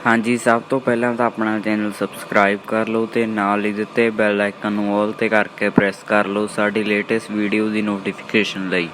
ਹਾਂਜੀ, सब तो पहला तो अपना चैनल सबसक्राइब कर लो तो नाल ही दिते बैल आइकन नूं ऑल ते करके प्रेस कर लो साडी लेटेस्ट वीडियो की नोटिफिकेशन लई।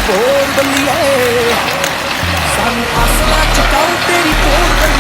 बोल बलिए सानू असला चकाऊ तेरी बोल